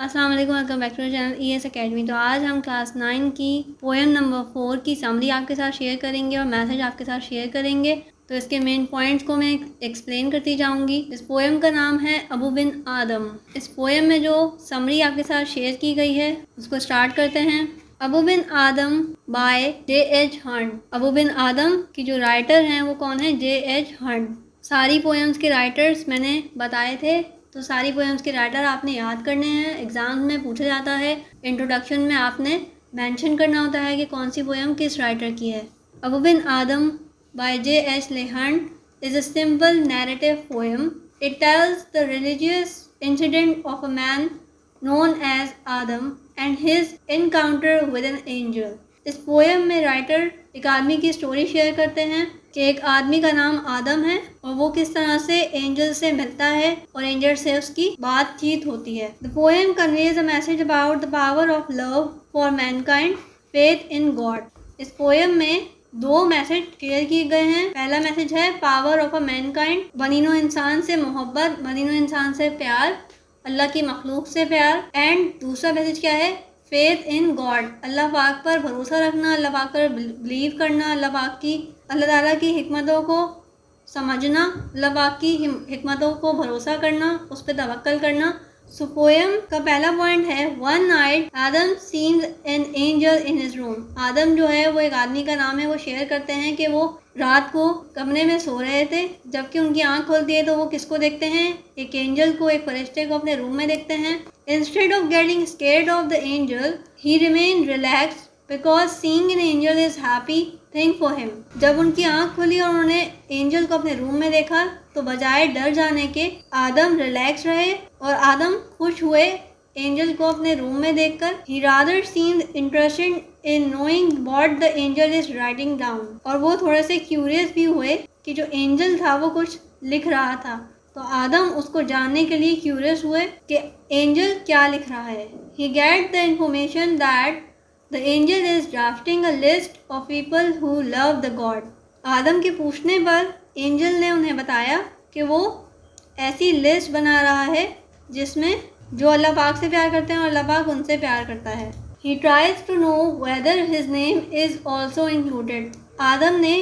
अस्सलाम वालेकुम, welcome back to channel ES academy. तो आज हम क्लास 9 की पोएम नंबर 4 की समरी आपके साथ शेयर करेंगे और मैसेज आपके साथ शेयर करेंगे। तो इसके मेन पॉइंट्स को मैं एक्सप्लेन करती जाऊंगी। इस पोएम का नाम है अबू बिन आदम। इस पोएम में जो समरी आपके साथ शेयर की गई है उसको स्टार्ट करते हैं। अबू बिन आदम bye J.H. Hunt. Abu Ben आदम की जो राइटर हैं वो कौन है? J.H. हंट। सारी पोएम्स के राइटर्स मैंने बताए थे, तो सारी पोएम्स के राइटर आपने याद करने हैं। एग्जाम में पूछा जाता है, इंट्रोडक्शन में आपने मेंशन करना होता है कि कौन सी पोएम किस राइटर की है। Abu Ben Adam bye J.H. Hunt is a simple narrative poem. It tells the religious incident of a man known as Adam and his encounter with an angel. इस पोएम में राइटर एक आदमी की story share करते हैं कि एक आदमी का नाम आदम है और वो किस तरह से एंजल से मिलता है और एंजल से उसकी बातचीत होती है। The poem conveys a message about the power of love for Mankind, faith in God. इस पोएम में दो मैसेज शेयर किए गए हैं। पहला मैसेज है पावर ऑफ अ मैनकाइंड, बनीनो इंसान से मोहब्बत, बनीनो इंसान से प्यार, अल्लाह की मखलूक से प्यार। एंड दूसरा मैसेज क्या है? फेथ इन गॉड, अल्लाह पाक पर भरोसा रखना, अल्लाह पाक पर बिलीव करना, अल्लाह ताला की हिकमतों को समझना, अल्लाह पाक की हिकमतों को भरोसा करना, उस पर तवक्कल करना। सो पोएम का पहला पॉइंट है वन नाइट आदम सीन्स an angel in his room. Adam जो है वो एक आदमी का नाम है। वो शेयर करते हैं कि वो रात को कमरे में सो रहे थे, जबकि उनकी आंख खुलती है तो वो किसको देखते हैं? एक एंजल को, एक फरिश्ते को अपने रूम में देखते हैं। Instead of getting scared of the angel he remain relaxed because seeing an angel is happy thing for him. जब उनकी आंख खुली और उन्होंने एंजल को अपने रूम में देखा तो बजाय डर जाने के आदम रिलैक्स रहे और आदम खुश हुए एंजल को अपने रूम में देखकर। He rather seemed interested in knowing what the angel is writing down. और वो थोड़े से क्यूरियस भी हुए कि जो एंजल था वो कुछ लिख रहा था। तो आदम उसको जानने के लिए क्यूरियस हुए कि एंजल क्या लिख रहा है। He get the information that the angel is drafting a list of people who love the God. Adam के पूछने पर एंजल ने उन्हें बताया कि वो ऐसी लिस्ट बना रहा है जिसमें जो अल्लाह पाक से प्यार करते हैं और अल्लाह पाक उनसे प्यार करता है। He tries to know whether his name is also included. Adam ने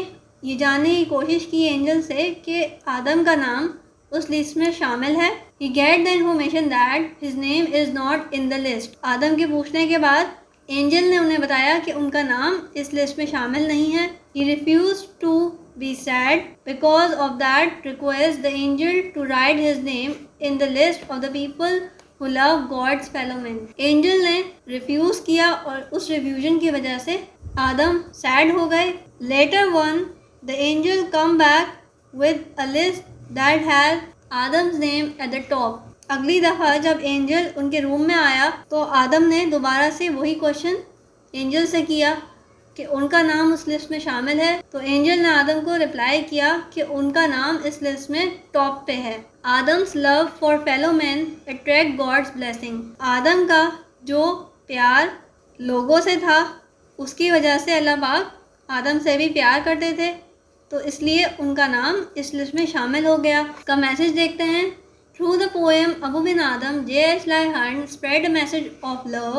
ये जानने की कोशिश की एंजल से कि आदम का नाम उस लिस्ट में शामिल है। He get the information that his name is not in the list. Adam के पूछने के बाद एंजल ने उन्हें बताया कि उनका नाम इस लिस्ट में शामिल नहीं है। He refuse to be sad because of that request the angel to write his name in the list of the people who love God's fellow man. Angel ने रिफ्यूज किया और उस रिफ्यूजन की वजह से आदम सैड हो गए। Later on the angel come back with a list that has Adam's name at the top. अगली दफ़ा जब एंजल उनके रूम में आया तो आदम ने दोबारा से वही क्वेश्चन एंजल से किया कि उनका नाम उस लिस्ट में शामिल है। तो एंजल ने आदम को रिप्लाई किया कि उनका नाम इस लिस्ट में टॉप पे है। Adam's love for fellow man attract God's blessing. Adam का जो प्यार लोगों से था उसकी वजह से अल्लाह पाक आदम से भी प्यार करते थे, तो इसलिए उनका नाम इस लिस्ट में शामिल हो गया। का मैसेज देखते हैं। Through the poem Abu bin Adam, J.H. Hunt spread a message of love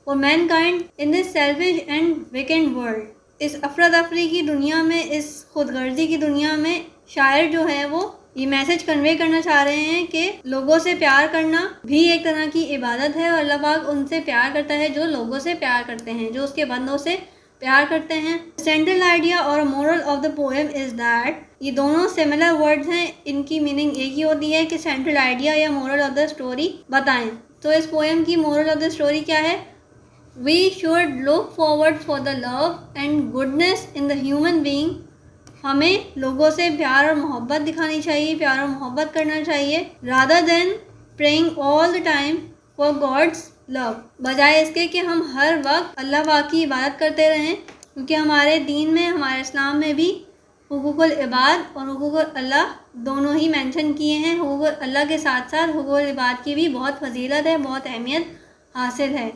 for mankind in this selfish and wicked world. इस अफरा तफरी की दुनिया में, इस खुदगर्जी की दुनिया में शायर जो है वो ये मैसेज कन्वे करना चाह रहे हैं कि लोगों से प्यार करना भी एक तरह की इबादत है और अल्लाह पाक उनसे प्यार करता है जो लोगों से प्यार करते हैं, जो उसके बंदों से प्यार करते हैं। सेंट्रल आइडिया और moral of the poem is that, ये दोनों सिमिलर वर्ड्स हैं, इनकी मीनिंग एक ही होती है कि सेंट्रल आइडिया या मोरल ऑफ द स्टोरी बताएं। तो इस पोएम की मोरल ऑफ द स्टोरी क्या है? We should look forward for the love and goodness in the human being. हमें लोगों से प्यार और मोहब्बत दिखानी चाहिए, प्यार और मोहब्बत करना चाहिए, rather than praying all the time for God's love. बजाय इसके कि हम हर वक्त अल्लाह पाक की इबादत करते रहें, क्योंकि हमारे दीन में, हमारे इस्लाम में भी हुकूकुल इबाद और हुकूकुल अल्लाह दोनों ही मेंशन किए हैं। हुकूकुल अल्लाह के साथ साथ हुकूकुल इबाद की भी बहुत फजीलत है, बहुत अहमियत हासिल है।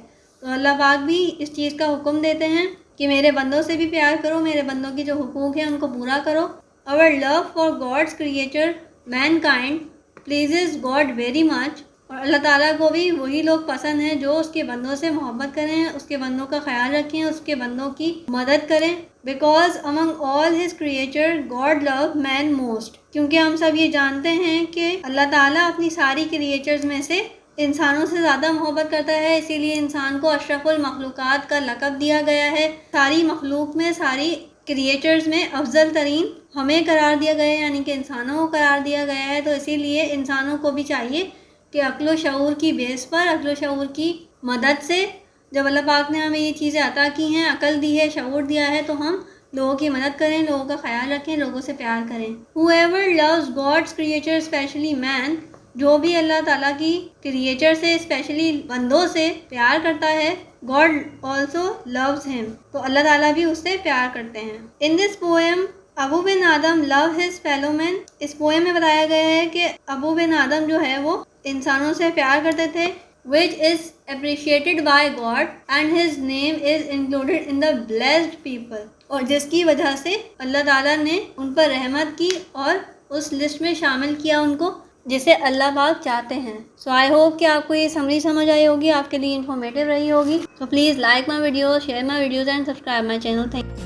तो अल्लाह पाक भी इस चीज़ का हुक्म देते हैं कि मेरे बंदों से भी प्यार करो, मेरे बंदों की जो हुकूक है उनको पूरा करो। Our love for God's creator mankind pleases God very much और अल्लाह ताला को भी वही लोग पसंद हैं जो उसके बंदों से मोहब्बत करें, उसके बंदों का ख्याल रखें, उसके बंदों की मदद करें। Because among all his creature God love man most, क्योंकि हम सब ये जानते हैं कि अल्लाह ताला अपनी सारी क्रिएचर्स में से इंसानों से ज़्यादा मोहब्बत करता है, इसीलिए इंसान को अशरफुल मखलूक़ात का लक़ब दिया गया है। सारी मखलूक में, सारी क्रिएचर्स में अफजल तरीन हमें करार दिया गया है, यानी कि इंसानों को करार दिया गया है। तो इसीलिए इंसानों को भी चाहिए कि अक्ल शऊर की बेस पर, अक्ल शऊर की मदद से, जब अल्लाह पाक ने हमें ये चीज़ें अता की हैं, अकल दी है, शऊर दिया है, तो हम लोगों की मदद करें, लोगों का ख्याल रखें, लोगों से प्यार करें। Whoever loves God's creature specially man, जो भी अल्लाह ताला की क्रिएचर से, स्पेशली बंदों से प्यार करता है, गॉड ऑल्सो लव्स हिम, तो अल्लाह ताला भी उससे प्यार करते हैं। In this poem Abou Ben Adhem love his fellow man, इस पोएम में बताया गया है कि अबू बिन आदम जो है वो इंसानों से प्यार करते थे। Which is appreciated by God and his name is included in the blessed people, और जिसकी वजह से अल्लाह ताला ने उन पर रहमत की और उस लिस्ट में शामिल किया उनको जिसे अल्लाह पाक चाहते हैं। सो आई होप कि आपको ये समरी समझ आई होगी, आपके लिए इन्फॉर्मेटिव रही होगी। So please like my video, share my videos and subscribe my channel. Thank you.